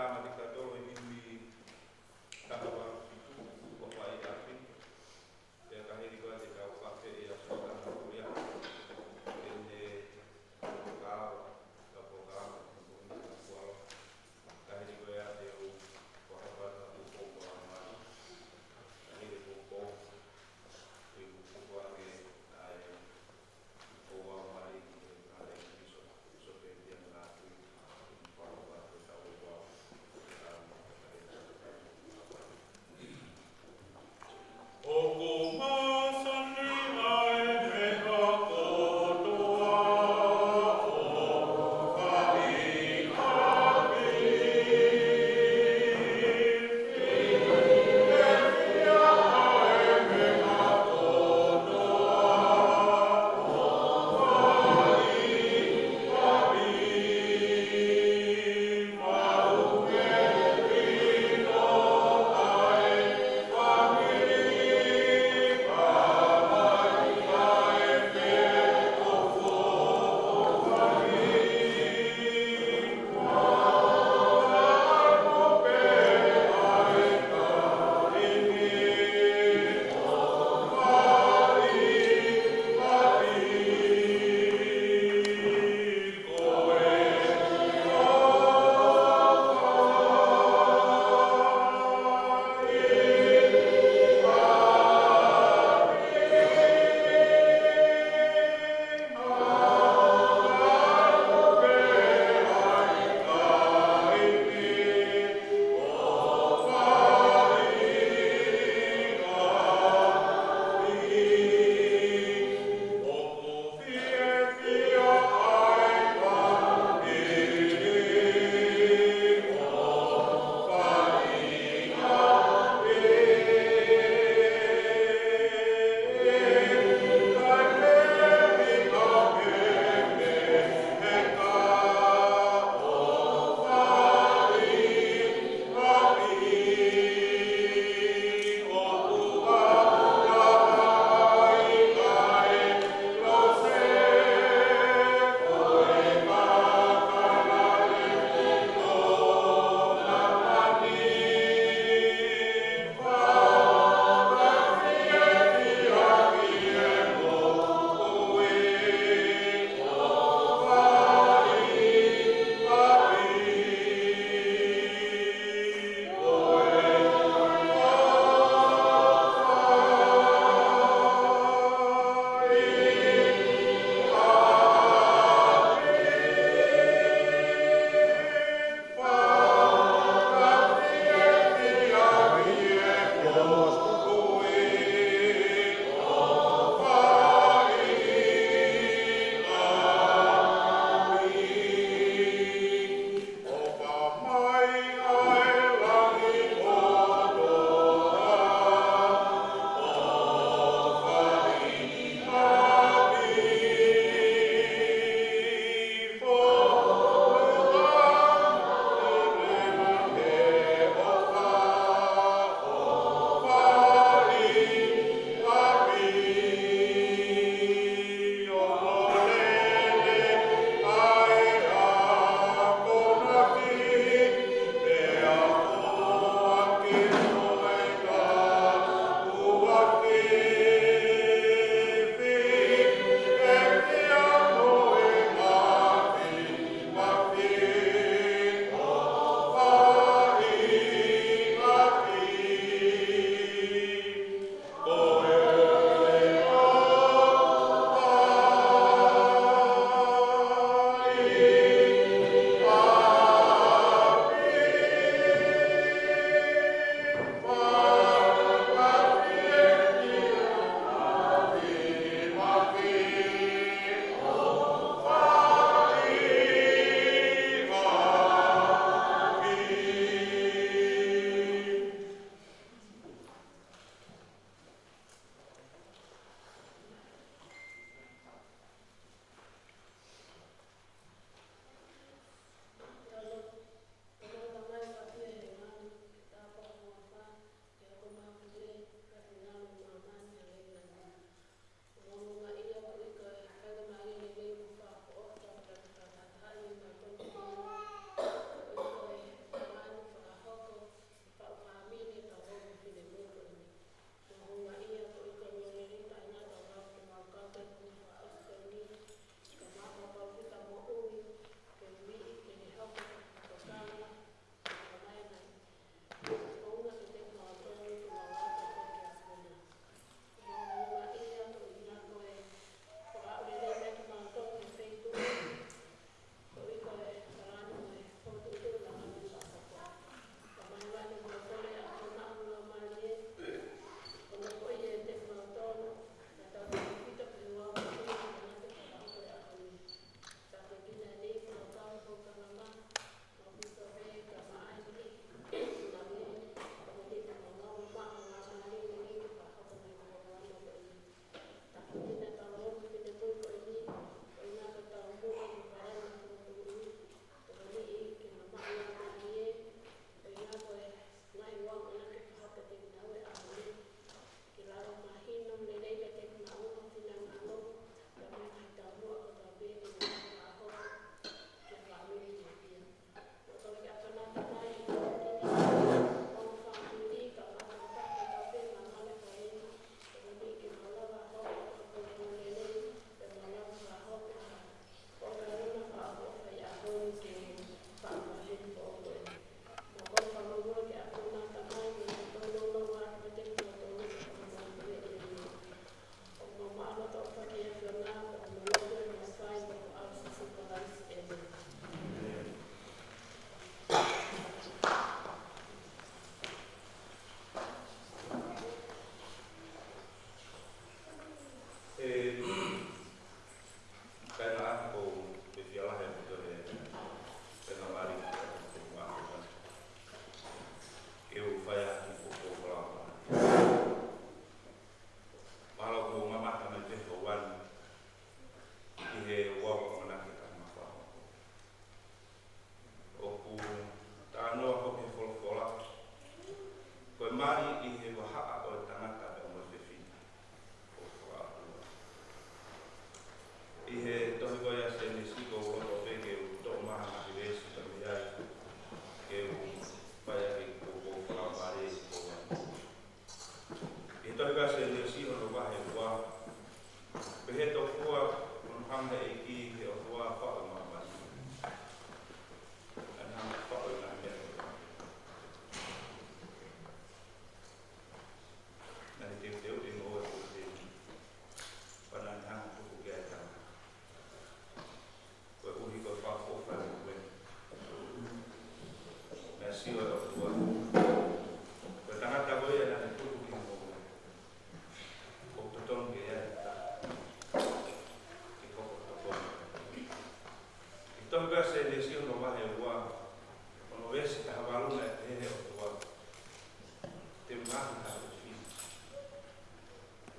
Tama diktator hindi katawa itu bapak itu ya kahit ikaw di kau pakai ya sudah kuliah ini kau kapokal kualo kahit ikaw ya dia kuapat itu kualo mari kahit itu kualo itu kualo ay kualo mari ada iso iso dia ngaku kualo kualo tahu kualo tua. Tangata koe ana te tuku ki o totonu ke ia ki koko totonu. I tohu ka se le sio no wahe ua, ono vesi ka havalunga e te he o tua. Te mahi ka o fi.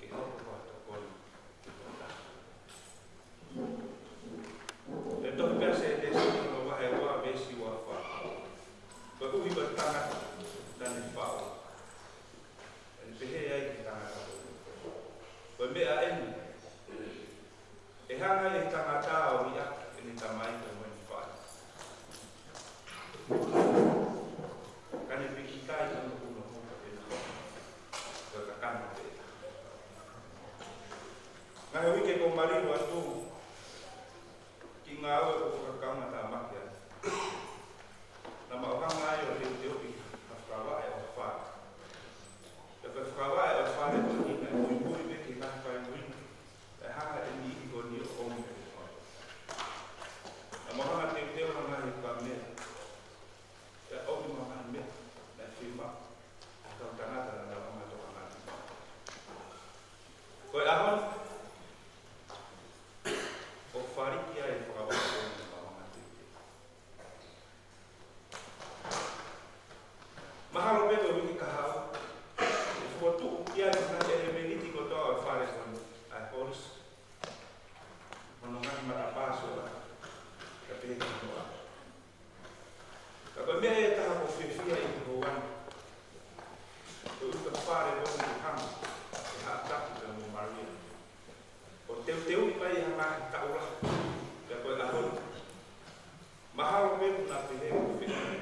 Ki koko koa tokonu. E tohu ka se le sio no wahe ua vesi ua wha. Ko uhi ko tangata nani whao. Pehe ai ki tangata koe. Koe mea eni. E hanga e tangata o ia e ni tamai koe moi ni whae. Kane piki kai kono kuno hoka te nako. Koe ka kano te. Ngahe wike ko marino atu. Ki ngā aue ko kakaunga tā makia. Na mauhanga ai o te upi. Na whakawa e o whae. E koe whakawa e o whae ko hina. Mui mui veki ngahi whae mui. E hanga e ni i ko ni o omi e whae. Na mauhanga te teo na ngahi ka mea. E omi mauhanga mea. Na whima. A kau tangata na nga wanga toka ngati. Koe ahon. O whariki ai whakawa o omi mauhanga te teo. Mahalo peto wiki ka hao. Ko tu ia na e meniti ko to fare con a polis. Ono ngai mata paso la. Ka pe ki no. Ka me e ta ko fifia I ko wan. Ko ka fare ko ni ham. E ha ta ko mo maria. O teu I mai ha ma ta ora. Ka ko la hon. Mahalo me na pe ko fifia.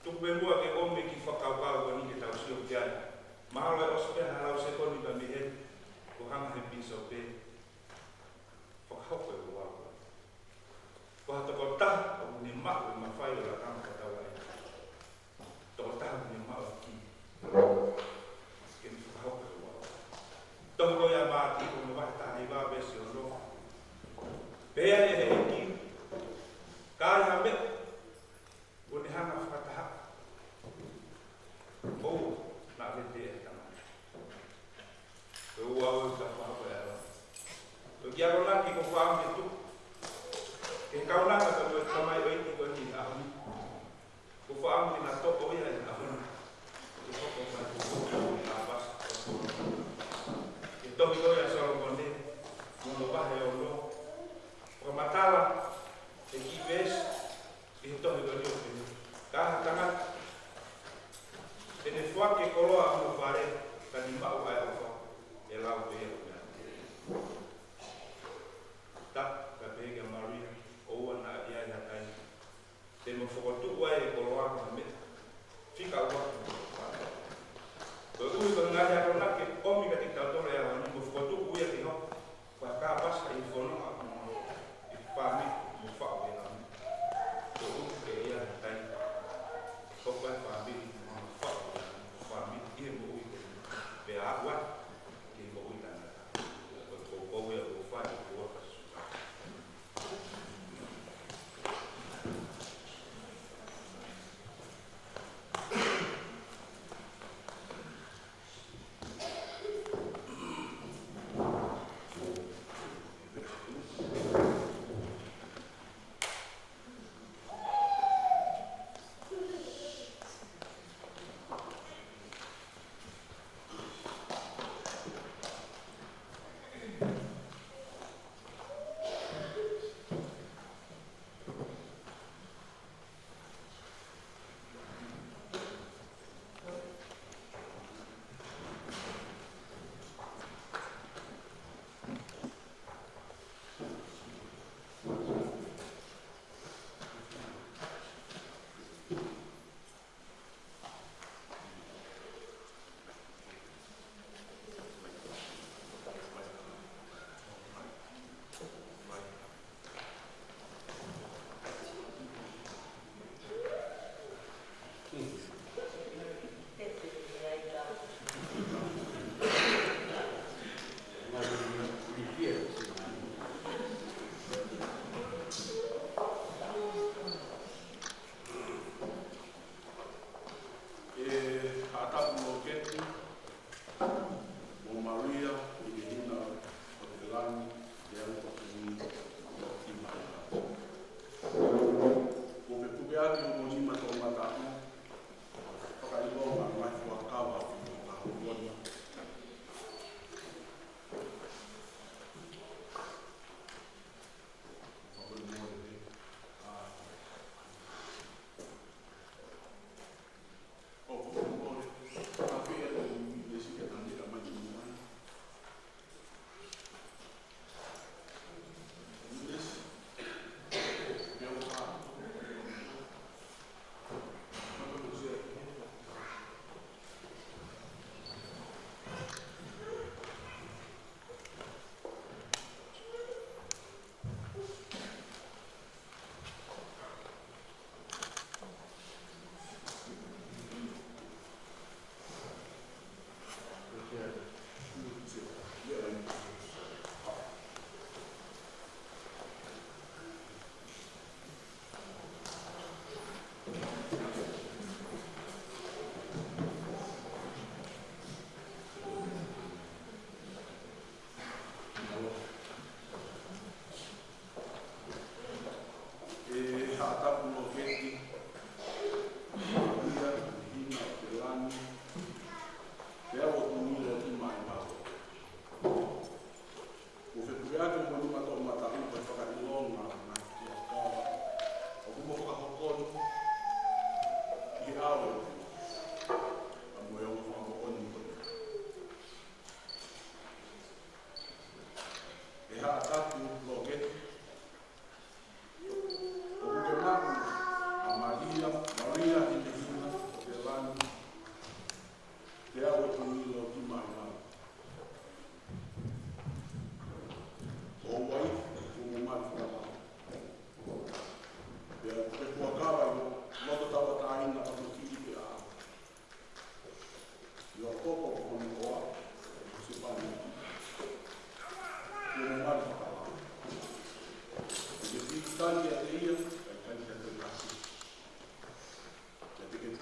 Tuku e mua ke ome ki whakaukau ko ni ke tau sio ki ai. Mahalo e ospe halau se koni pa mi he. Ko hanga he piso pe. Whakahoko e ua. Ko hatoko taha o ni mako I mawhai o la kama katau ai. Toko taha o ni mako ki. Ke mi whakahoko e ua. Tohu ko ia maati ko me wahi taha I wā besi o no. Pea e he ki. Kāi ha me. Ko ni hanga whakataha. Oh, na vete e tama. Ko ua o ka whako e awa. Ko ki aro naki ko whaam e tu. Ke kaunaka ka koe tamai o iti ko ni ahoni. Ko whaam ni na toko ia I ahoni. Ko toko mai ko toko I apas. Ke tohi koe a soro kone. Mono wahe o no. Ko matala. E ki ves. Ke tohi koe o pene. Kaha tangata. Tene whake koloa mo whare, ka ni mau ai o wha, e lau pe e o mea. Ta, ka pehega Maria, o ua na ia I hatai. Tene mo whakatu ai e koloa mo me. Whika ua mo whare. Ko ui ka ngāi aro na ke omi ka te tautore a wani, mo whakatu ui a te ho, kwa kā pasa I whono a mo I whame mo whao e na me. Ko ui ke ia hatai. Koko e whame pe agua que mo ui tana ko ko e o fa ko o fa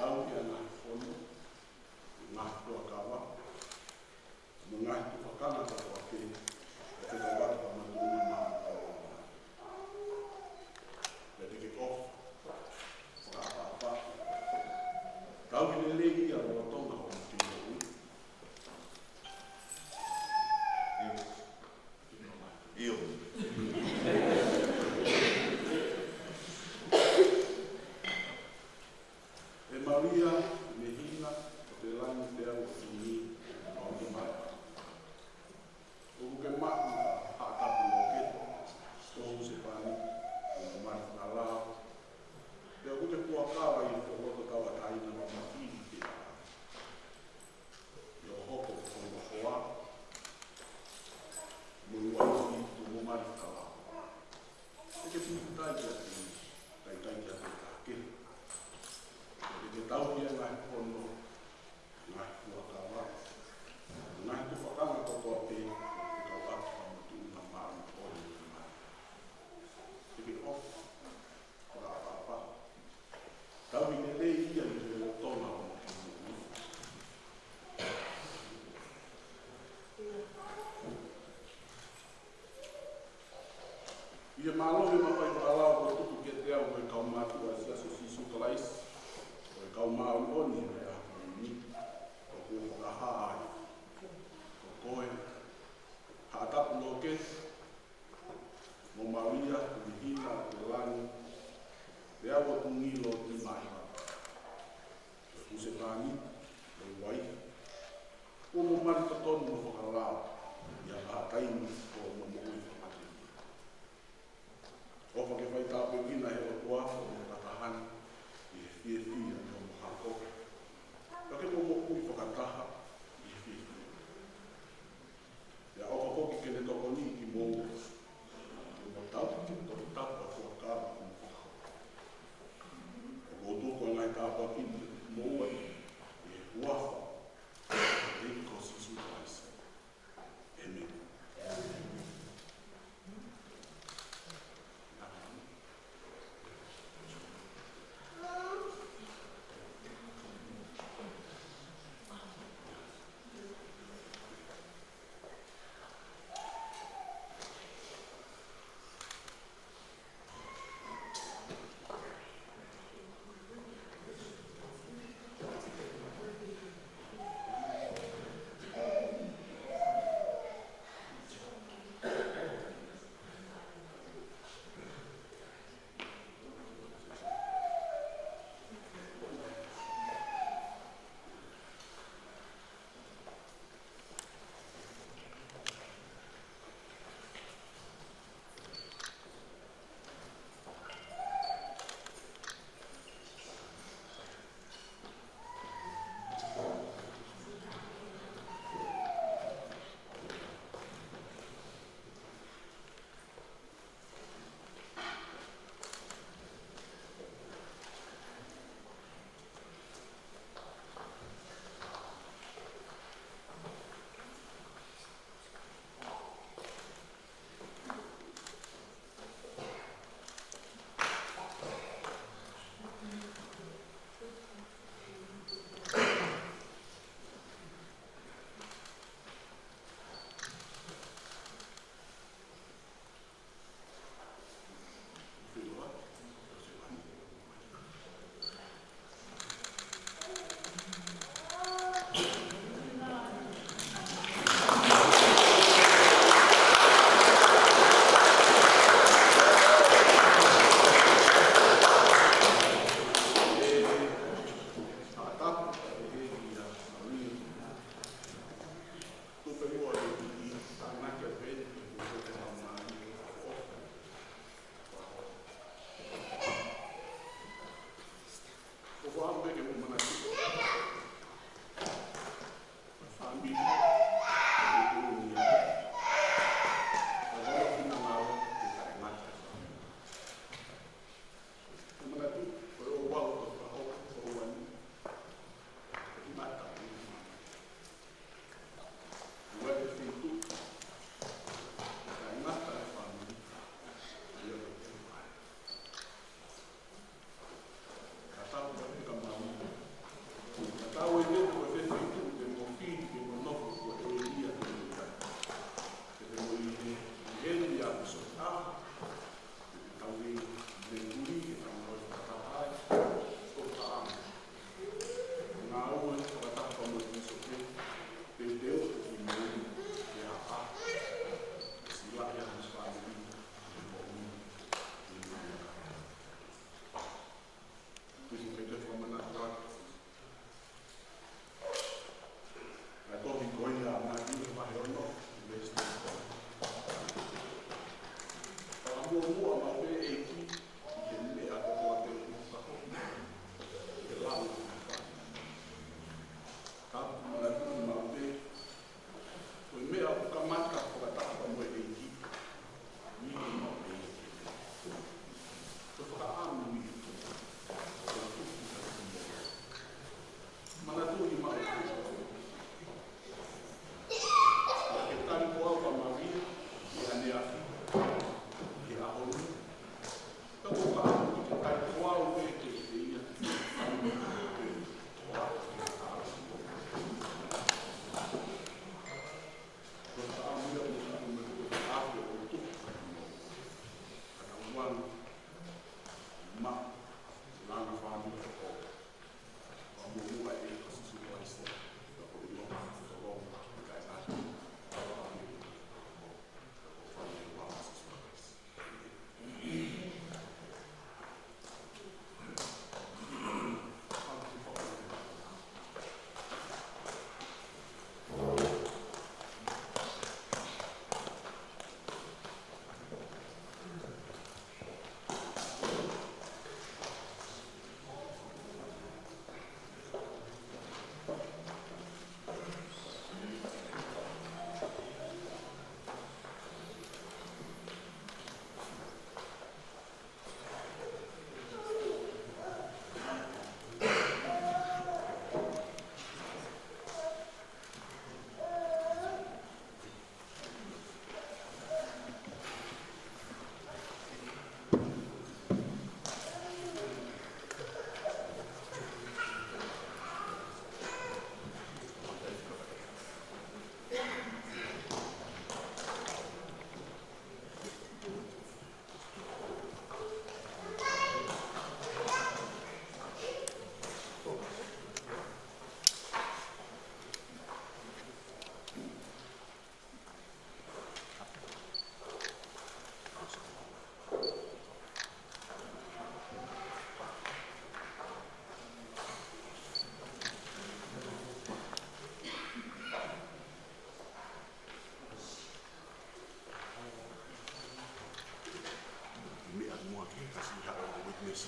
tau ki ana whono, ngahi tua kawa, mo ngahi tu whakana ka kua ke, o te kawata pa matuna maa o maa. Pea te ke off, whakaapapa. Tau ki le legi a roa tonga o mtino ui. Io. E Maria, me hina, o te langi te au o tini, o te mai. O ke maki a haatapu o ke, stohu se pani, o mai whakalao. Pea o te kua kawa i o roto kawa taina ma makini te a. I o hoko o o hoa, murua i tu mo mai whakalao. E ke piku tai kia te tai kia te kākere. E te tau kia ngai pono, ngai kua kawa. Ngai tu whakanga kotoa te, te kawata pa matu na maru o ni mai. E ke off, whakapapa. Tau i ne lei ia i te o tona o matu. Ia mālohe mapai whakalao ko tuku ke te au koe kau mātua si aso si sukalais. Koe kau māu oni me a ni. Ko kua whakahaa ai. Ko koe. Haatapu no ke. Mo Maria, te hina, te lani. Te awa tungilo te mai. Ko se pāni, ko wai. Ko mo mari totonu no whakalao. Ia pātaini ko mo mo ui whakate. Opa ke whai tāpe wina he o tua, o me tatahani, i he fie fia me o mohako. Ka ke mo ui whakataha, i he fie fia. Ia opa koki ke ne toko ni ki mou, o mo tau, toko tapa kua kāra o mo whakako. O mo toko ngai tāpa ki mou ai, i he huafa, e ko sisu kaisa. Amen. mua ki kasi hao o witness.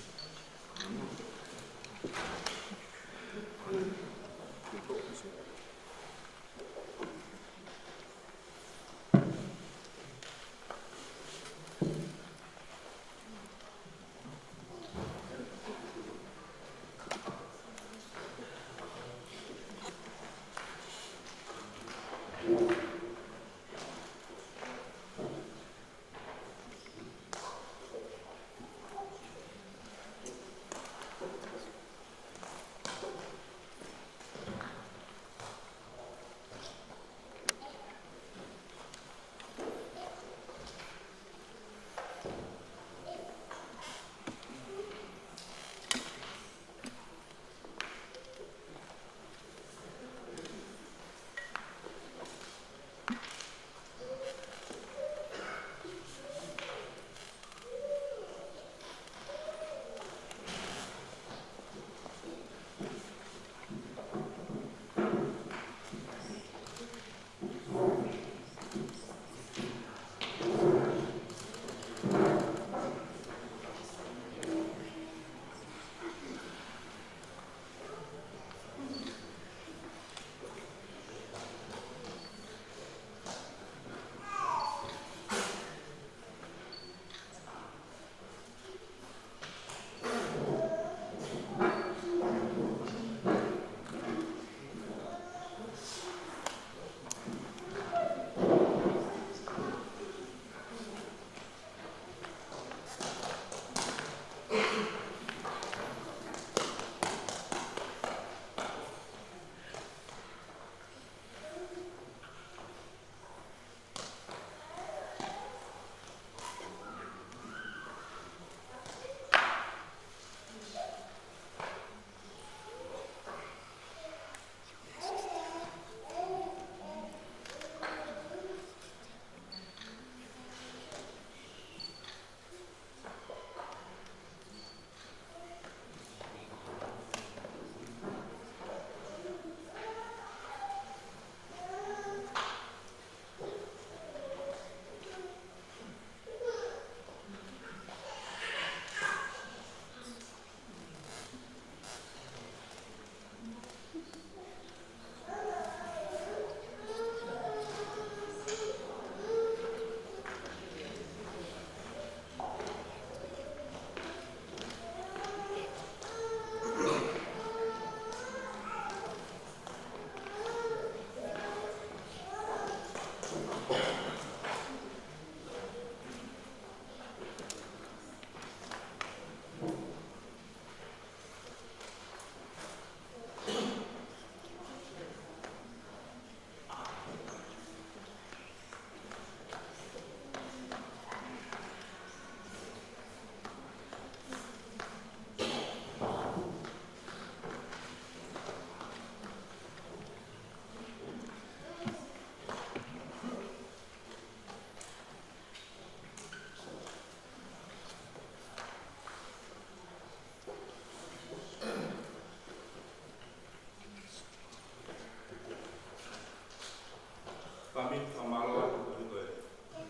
Famille Famaloa Tukuligoe,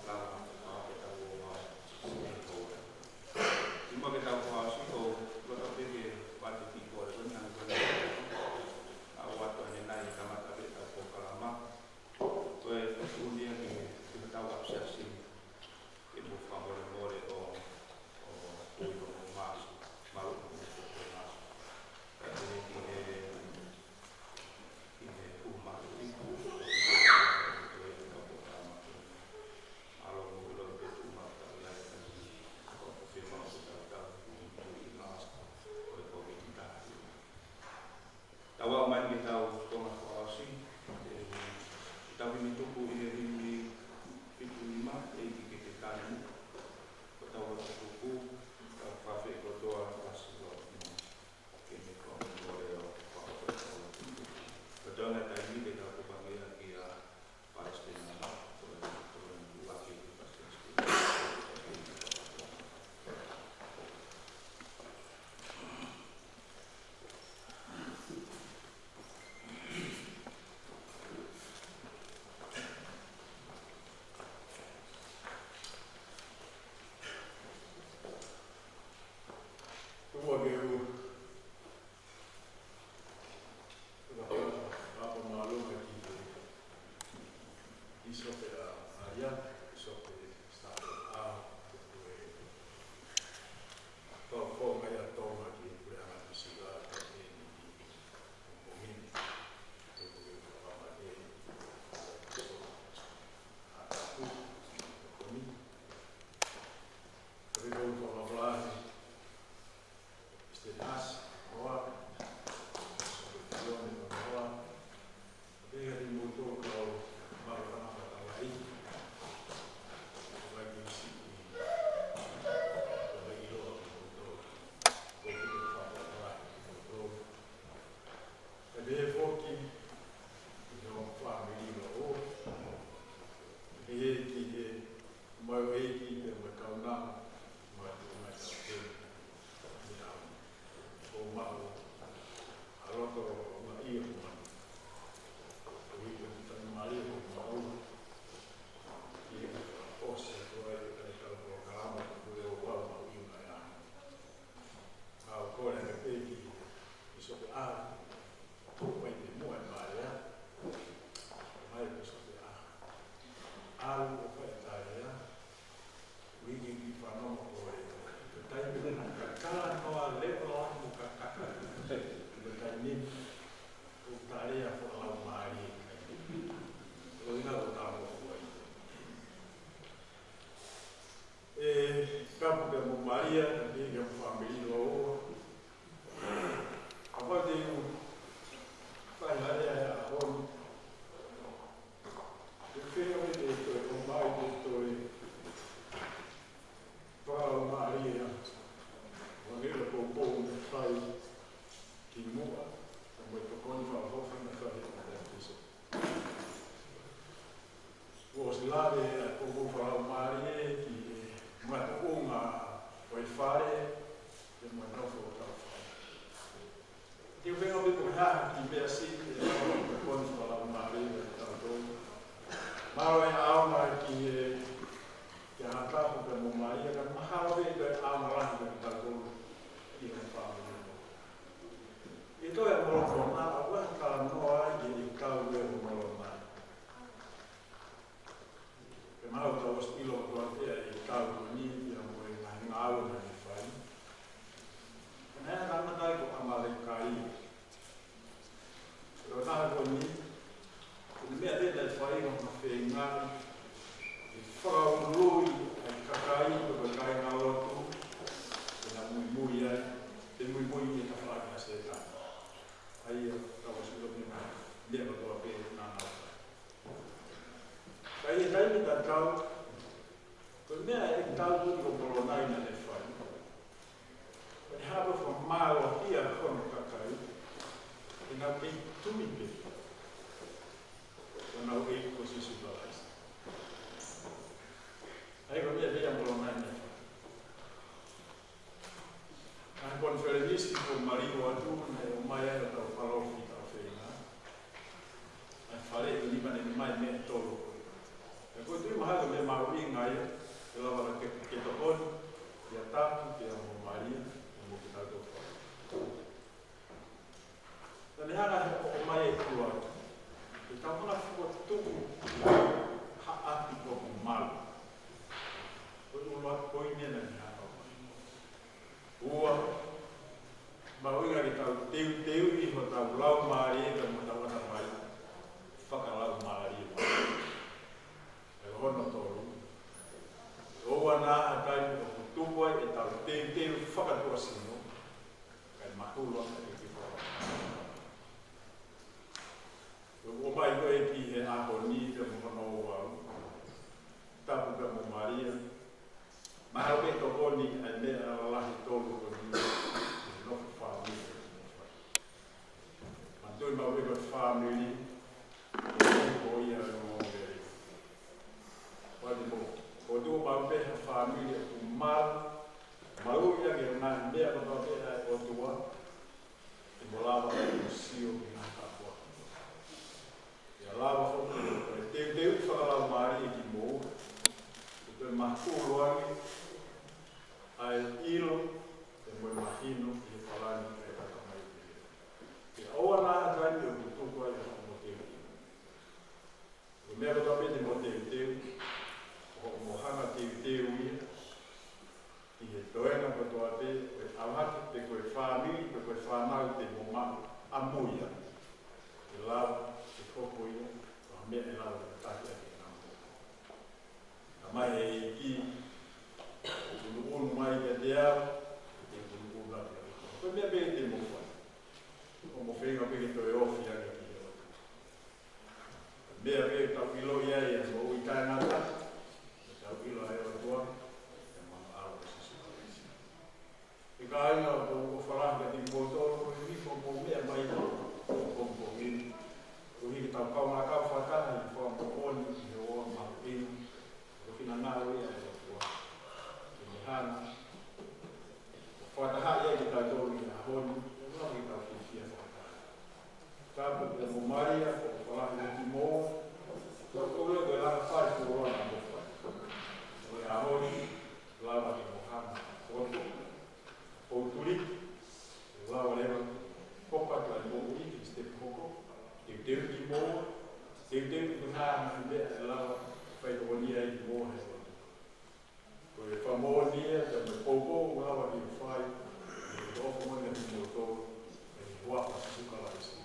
Lava, Peta Woa, Siko. Simo Peta Woa, Siko, Lota Pigi, Watu Kiko, Luna, Awatu Nai, Kamata Peta Pokalama, where Unia, the Tawa Sassi, in Bufamore More or Uyo Mas, Malu Mas, in Uma, Tawa man kita kong akuasi, kita minitupo ini itu lima, kita kanan, tawa tuku, kafe kotoa kasih kini kong boleh betul nggak tadi kita panggil lagi ya Palestina, turun lagi Palestina. Ilo, e moi mahino, oena ko toa te, koe awhaki te koe whānui, koe whānau te moma amuia. Te lau, te koko ia, ko mea e lau te taki ake ngā mō. Ka mai e ki, o kunu unu mai kia te au, te kunu unu ake ake. Koe mea bē te mō whai. O mo whenga peke toi ofi ake ki e o. Mea bē tau ilo ia ia, mo ui kai ngata, tau ilo ai o tua, e ka aina o tō wharanga ti mōtoro, ko i wiko mō mea mai tō kōmpo ngini. Ko hiki tau kaunga kau whakaha i whaampo oni i o oa mahu inu. Ko whina nāo ia e o tua. Ki me hana. Ko whataha ia ki tau tōru i a honi, e wā ki tau whiwhia whakaha. Tāpu te mō maria, ko wharanga ti mō. Ko ule koe langa whai ko roa na mō whai. Ko e a honi, lawa ki mō hana. Koto. O turi, e lawa lewa, kopa tua i mō ui, ki ste koko, ki teu ki mō, ki hā na mea e lawa, whai tō nia i mō he o. Ko e whamō nia, te me koko, lawa ki whai, e ofo mone ki mō tō, e huapa si sukalaisi.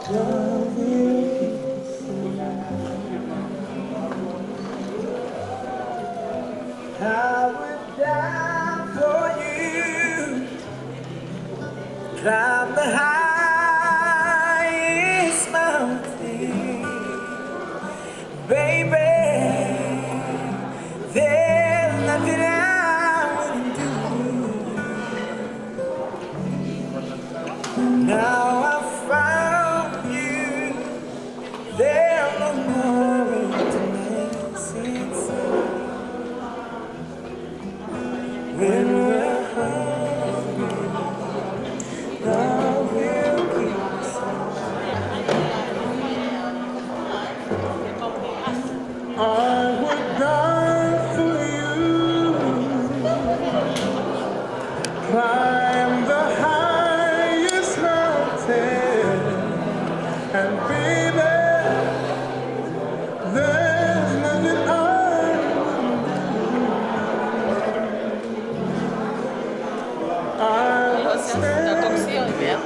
love will I would die for you, climb the highest mountain, baby. There's nothing I wouldn't do. Now I found you, there's no more intimacy. When we're hungry, love will keep us alive. I would die for you, climb the highest mountain, and baby, there's nothing La cocción, bien.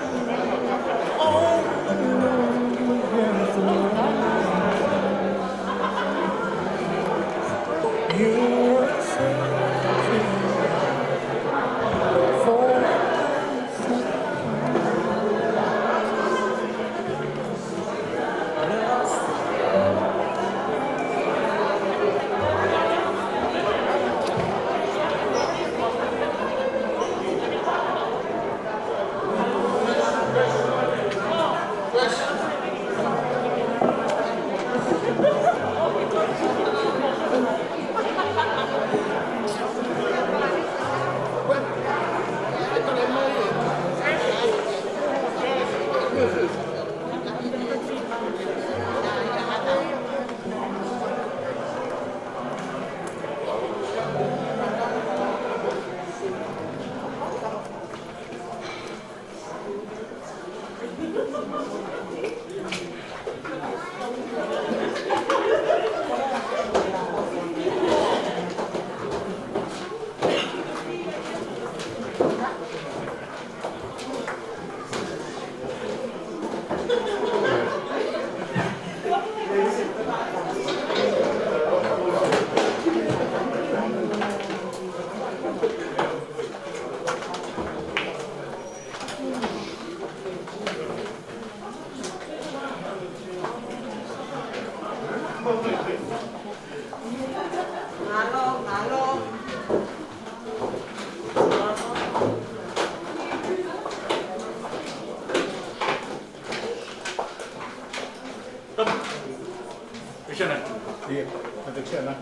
Iya, untuk sana.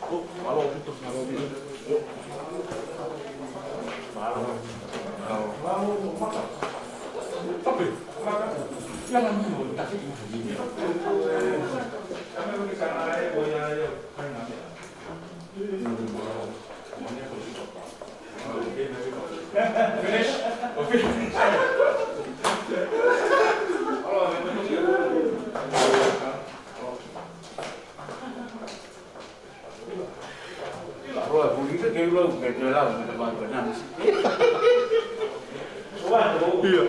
Oh, malu gitu. Malu makan. Tapi, jangan dulu kasih ini. Kami pergi sana aja, boya aja. Finish. Finish. Rồi, phụ nữ kêu luôn, kể chơi lâu, người ta gọi Việt Nam. Iya.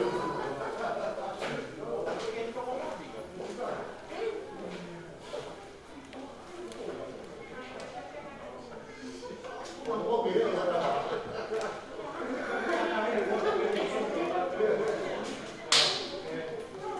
Oke.